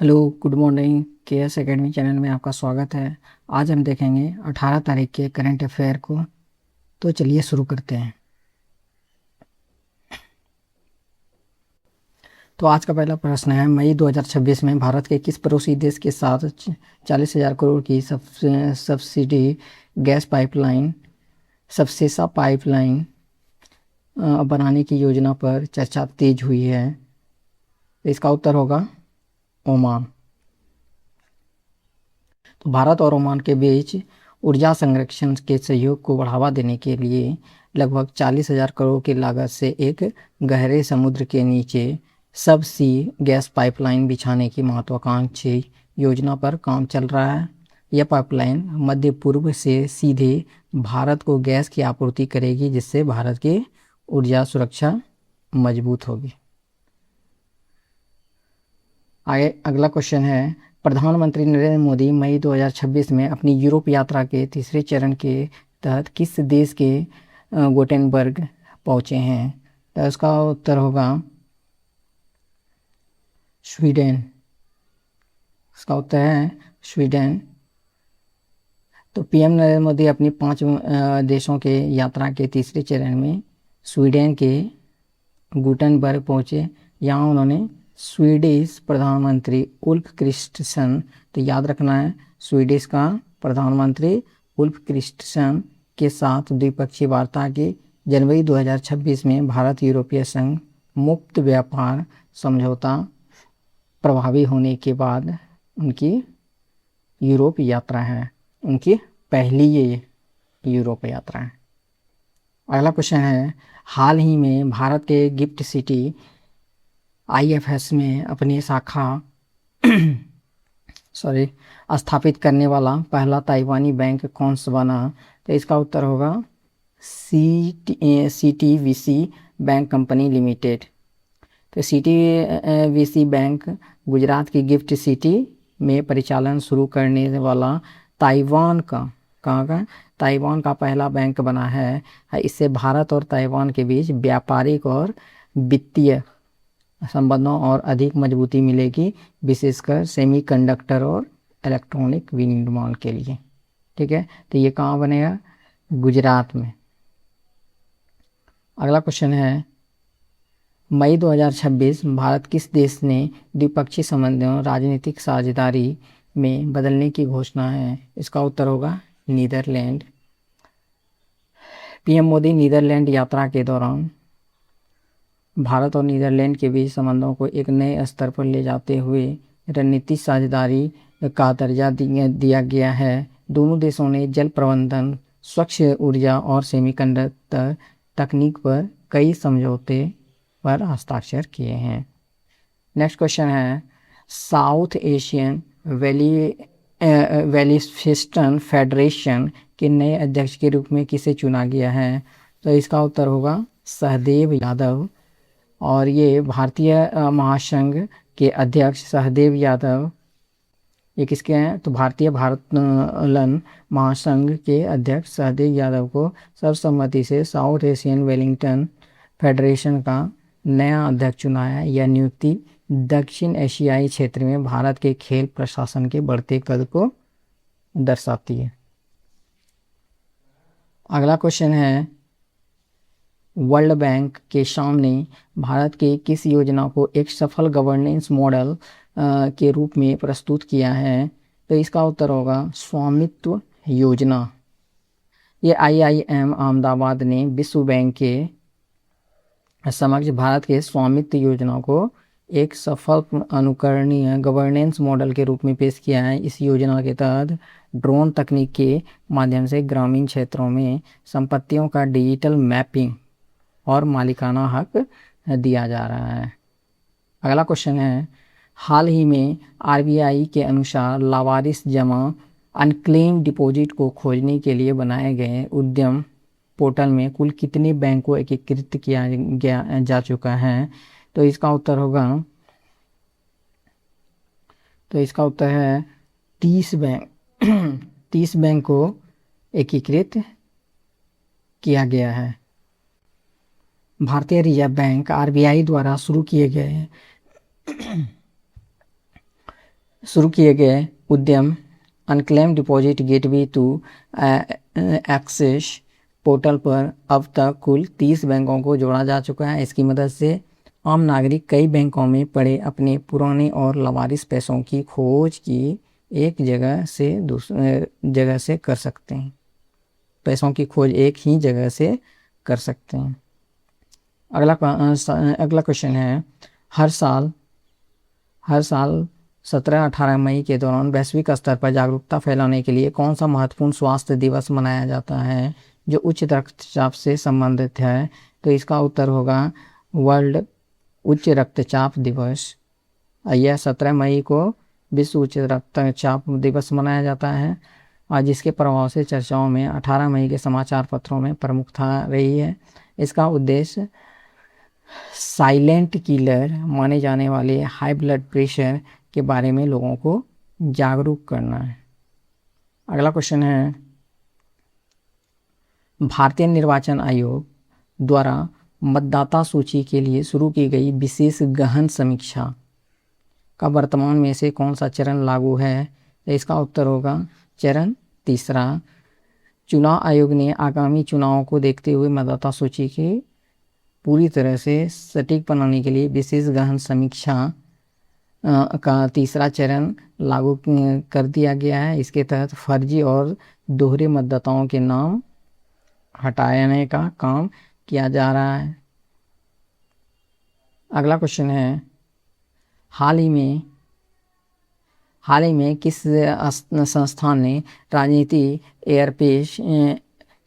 Hello, good morning. के S academy channel में आपका स्वागत है। आज हम देखेंगे 18 तारीख के करंट अफेयर को। तो चलिए शुरू करते हैं। तो आज का पहला प्रश्न है, मई 2026 में भारत के किस पड़ोसी देश के साथ 40,000 करोड़ की सब्सिडी गैस पाइपलाइन सबसेसा पाइपलाइन बनाने की योजना पर चर्चा तेज हुई है? इसका उत्तर होगा ओमान। तो भारत और ओमान के बीच ऊर्जा संरक्षण के सहयोग को बढ़ावा देने के लिए लगभग 40,000 करोड़ की लागत से एक गहरे समुद्र के नीचे सब सी गैस पाइपलाइन बिछाने की महत्वाकांक्षी योजना पर काम चल रहा है। यह पाइपलाइन मध्य पूर्व से सीधे भारत को गैस की आपूर्ति करेगी, जिससे भारत की ऊर्जा सुरक्षा मजबूत होगी। आगे अगला क्वेश्चन है, प्रधानमंत्री नरेंद्र मोदी मई 2026 में अपनी यूरोप यात्रा के तीसरे चरण के तहत किस देश के गोटेनबर्ग पहुंचे हैं? तो इसका उत्तर होगा स्वीडन। इसका उत्तर है स्वीडन। तो पीएम नरेंद्र मोदी अपनी 5 देशों के यात्रा के तीसरे चरण में स्वीडन के गुटेनबर्ग पहुंचे। यहाँ उन्होंने स्वीडिश प्रधानमंत्री उल्फ क्रिस्टसन, तो याद रखना है, स्वीडिश का प्रधानमंत्री उल्फ क्रिस्टसन के साथ द्विपक्षीय वार्ता की। जनवरी 2026 में भारत यूरोपीय संघ मुक्त व्यापार समझौता प्रभावी होने के बाद उनकी यूरोप यात्रा है, उनकी पहली ये यूरोप यात्रा है। अगला क्वेश्चन है, हाल ही में भारत के गिफ्ट सिटी आईएफएस में अपनी शाखा स्थापित करने वाला पहला ताइवानी बैंक कौन सा बना? तो इसका उत्तर होगा सीटीवीसी बैंक कंपनी लिमिटेड। तो सीटीवीसी बैंक गुजरात की गिफ्ट सिटी में परिचालन शुरू करने वाला ताइवान का पहला बैंक बना है। इससे भारत और ताइवान के बीच व्यापारिक और वित्तीय संबंधों और अधिक मजबूती मिलेगी, विशेषकर सेमीकंडक्टर और इलेक्ट्रॉनिक विनिर्माण के लिए। ठीक है, तो ये कहाँ बनेगा? गुजरात में। अगला क्वेश्चन है, मई 2026 भारत किस देश ने द्विपक्षीय संबंधों राजनीतिक साझेदारी में बदलने की घोषणा है? इसका उत्तर होगा नीदरलैंड। पीएम मोदी नीदरलैंड यात्रा के दौरान भारत और नीदरलैंड के बीच संबंधों को एक नए स्तर पर ले जाते हुए रणनीतिक साझेदारी का दर्जा दिया गया है। दोनों देशों ने जल प्रबंधन, स्वच्छ ऊर्जा और सेमीकंडक्टर तकनीक पर कई समझौते पर हस्ताक्षर किए हैं। नेक्स्ट क्वेश्चन है, साउथ एशियन वेलिफेस्टन फेडरेशन के नए अध्यक्ष के रूप में किसे चुना गया है? तो इसका उत्तर होगा सहदेव यादव। और ये भारतीय महासंघ के अध्यक्ष सहदेव यादव, ये किसके हैं? तो भारतीय भारतलन महासंघ के अध्यक्ष सहदेव यादव को सर्वसम्मति से साउथ एशियन वेलिंगटन फेडरेशन का नया अध्यक्ष चुना है। यह नियुक्ति दक्षिण एशियाई क्षेत्र में भारत के खेल प्रशासन के बढ़ते कद को दर्शाती है। अगला क्वेश्चन है, वर्ल्ड बैंक के सामने भारत के किस योजना को एक सफल गवर्नेंस मॉडल के रूप में प्रस्तुत किया है? तो इसका उत्तर होगा स्वामित्व योजना। ये आईआईएम अहमदाबाद ने विश्व बैंक के समक्ष भारत के स्वामित्व योजना को एक सफल अनुकरणीय गवर्नेंस मॉडल के रूप में पेश किया है। इस योजना के तहत ड्रोन तकनीक के माध्यम से ग्रामीण क्षेत्रों में संपत्तियों का डिजिटल मैपिंग और मालिकाना हक दिया जा रहा है। अगला क्वेश्चन है, हाल ही में आरबीआई के अनुसार लावारिस जमा अनक्लेम डिपॉजिट को खोजने के लिए बनाए गए उद्यम पोर्टल में कुल कितने बैंक को एकीकृत किया जा चुका है? तो इसका उत्तर होगा, तो इसका उत्तर है 30 बैंक 30 बैंक को एकीकृत किया गया है। भारतीय रिजर्व बैंक आरबीआई द्वारा शुरू किए गए शुरू किए गए उद्यम unclaimed deposit gateway to access portal पर अब तक कुल 30 बैंकों को जोड़ा जा चुका है। इसकी मदद से आम नागरिक कई बैंकों में पड़े अपने पुराने और लावारिस पैसों की खोज की एक जगह से दूसरे जगह से कर सकते हैं। पैसों की खोज एक ही जगह से कर सकते हैं। अगला क्वेश्चन है, हर साल 17-18 मई के दौरान वैश्विक स्तर पर जागरूकता फैलाने के लिए कौन सा महत्वपूर्ण स्वास्थ्य दिवस मनाया जाता है जो उच्च रक्तचाप से संबंधित है? तो इसका उत्तर होगा वर्ल्ड उच्च रक्तचाप दिवस। यह 17 मई को विश्व उच्च रक्तचाप दिवस मनाया जाता है और जिसके प्रभाव से चर्चाओं में 18 मई के समाचार पत्रों में प्रमुखता रही है। इसका उद्देश्य साइलेंट किलर माने जाने वाले हाई ब्लड प्रेशर के बारे में लोगों को जागरूक करना है। अगला क्वेश्चन है, भारतीय निर्वाचन आयोग द्वारा मतदाता सूची के लिए शुरू की गई विशेष गहन समीक्षा का वर्तमान में से कौन सा चरण लागू है? तो इसका उत्तर होगा चरण तीसरा। चुनाव आयोग ने आगामी चुनावों को देखते हुए मतदाता सूची की पूरी तरह से सटीक बनाने के लिए विशेष गहन समीक्षा का तीसरा चरण लागू कर दिया गया है। इसके तहत फर्जी और दोहरे मतदाताओं के नाम हटाने का काम किया जा रहा है। अगला क्वेश्चन है, हाल ही में किस संस्थान ने राजनीति,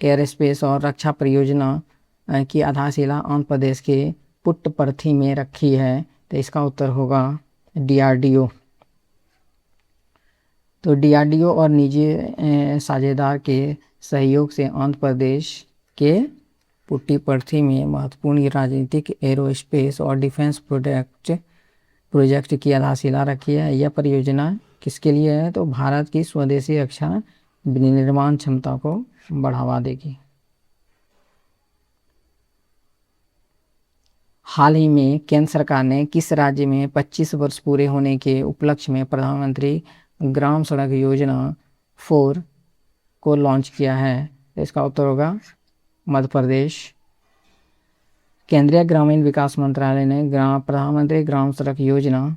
एयरस्पेस और रक्षा परियोजना की आधारशिला आंध्र प्रदेश के पुट्टपर्थी में रखी है? तो इसका उत्तर होगा DRDO। तो DRDO और निजी साझेदार के सहयोग से आंध्र प्रदेश के पुट्टपर्थी में महत्वपूर्ण राजनीतिक, एरोस्पेस और डिफेंस प्रोजेक्ट की आधारशिला रखी है। यह परियोजना किसके लिए है? तो भारत की स्वदेशी रक्षा विनिर्माण क्षमता को बढ़ावा देगी। हाल ही में केंद्र सरकार ने किस राज्य में 25 वर्ष पूरे होने के उपलक्ष्य में प्रधानमंत्री ग्राम सड़क योजना 4 को लॉन्च किया है? इसका उत्तर होगा मध्य प्रदेश। केंद्रीय ग्रामीण विकास मंत्रालय ने प्रधानमंत्री ग्राम सड़क योजना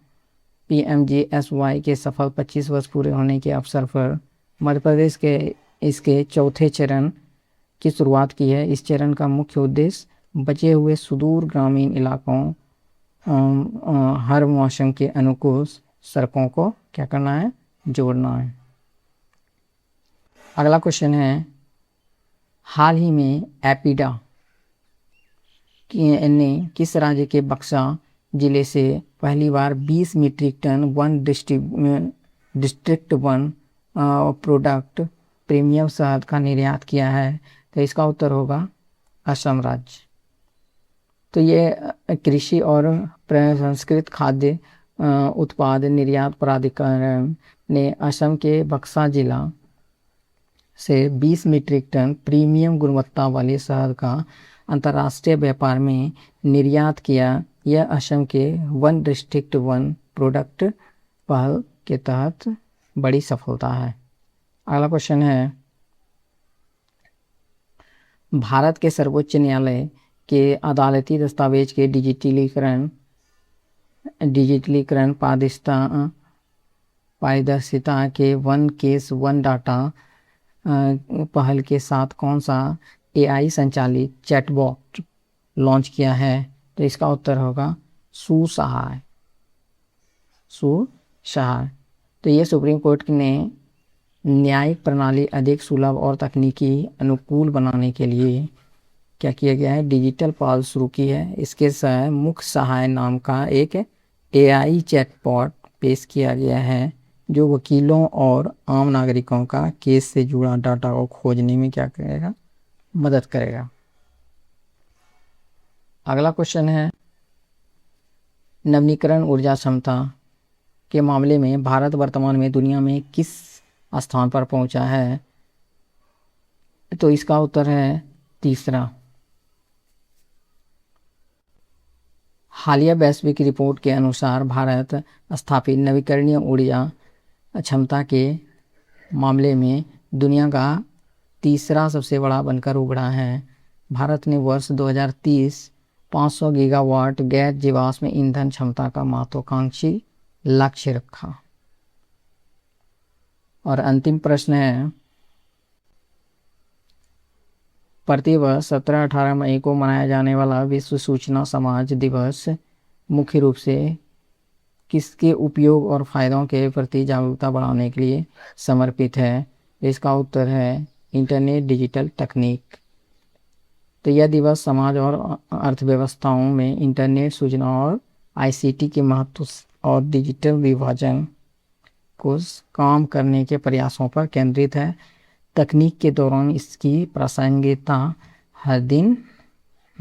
PMGSY के सफल 25 वर्ष पूरे होने के अवसर पर मध्य प्रदेश के इसके चौथे चरण की शुरुआत की है। इस चरण का मुख्य उद्देश्य बचे हुए सुदूर ग्रामीण इलाकों हर मौसम के अनुकूल सड़कों को क्या करना है? जोड़ना है। अगला क्वेश्चन है, हाल ही में एपिडा ने किस राज्य के बक्सा जिले से पहली बार 20 metric ton one district one product premium शहद का निर्यात किया है? तो इसका उत्तर होगा असम राज्य। तो ये कृषि और प्रसंस्कृत खाद्य उत्पाद निर्यात प्राधिकरण ने असम के बक्सा जिला से 20 मीट्रिक टन प्रीमियम गुणवत्ता वाले शहद का अंतर्राष्ट्रीय व्यापार में निर्यात किया। यह असम के वन डिस्ट्रिक्ट वन प्रोडक्ट पहल के तहत बड़ी सफलता है। अगला क्वेश्चन है, भारत के सर्वोच्च न्यायालय के अदालती दस्तावेज के डिजिटलीकरण पारदर्शिता के वन केस वन डाटा पहल के साथ कौन सा AI संचालित चैटबॉट लॉन्च किया है? तो इसका उत्तर होगा सुसहाय। तो ये सुप्रीम कोर्ट ने न्यायिक प्रणाली अधिक सुलभ और तकनीकी अनुकूल बनाने के लिए क्या किया गया है? डिजिटल पहल शुरू की है। इसके साथ मुख्य सहाय नाम का एक AI चैटबॉट पेश किया गया है जो वकीलों और आम नागरिकों का केस से जुड़ा डाटा को खोजने में क्या करेगा? मदद करेगा। अगला क्वेश्चन है, नवीनीकरण ऊर्जा क्षमता के मामले में भारत वर्तमान में दुनिया में किस स्थान पर पहुंचा है? तो इसका उत्तर है तीसरा। हालिया वैश्विक रिपोर्ट के अनुसार भारत स्थापित नवीकरणीय ऊर्जा क्षमता के मामले में दुनिया का तीसरा सबसे बड़ा बनकर उभरा है। भारत ने वर्ष 2030 500 गीगावाट गैर जीवाश्म ईंधन क्षमता का महत्वाकांक्षी लक्ष्य रखा। और अंतिम प्रश्न है, प्रतिवर्ष 17-18 मई को मनाया जाने वाला विश्व सूचना समाज दिवस मुख्य रूप से किसके उपयोग और फायदों के प्रति जागरूकता बढ़ाने के लिए समर्पित है? इसका उत्तर है इंटरनेट डिजिटल तकनीक। तो यह दिवस समाज और अर्थव्यवस्थाओं में इंटरनेट सूचना और आईसीटी के महत्व और डिजिटल विभाजन को काम करने के प्रयासों पर केंद्रित है। तकनीक के दौरान इसकी प्रासंगिकता हर दिन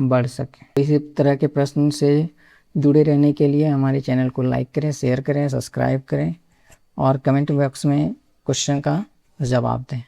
बढ़ सके। इसी तरह के प्रश्न से जुड़े रहने के लिए हमारे चैनल को लाइक करें, शेयर करें, सब्सक्राइब करें और कमेंट बॉक्स में क्वेश्चन का जवाब दें।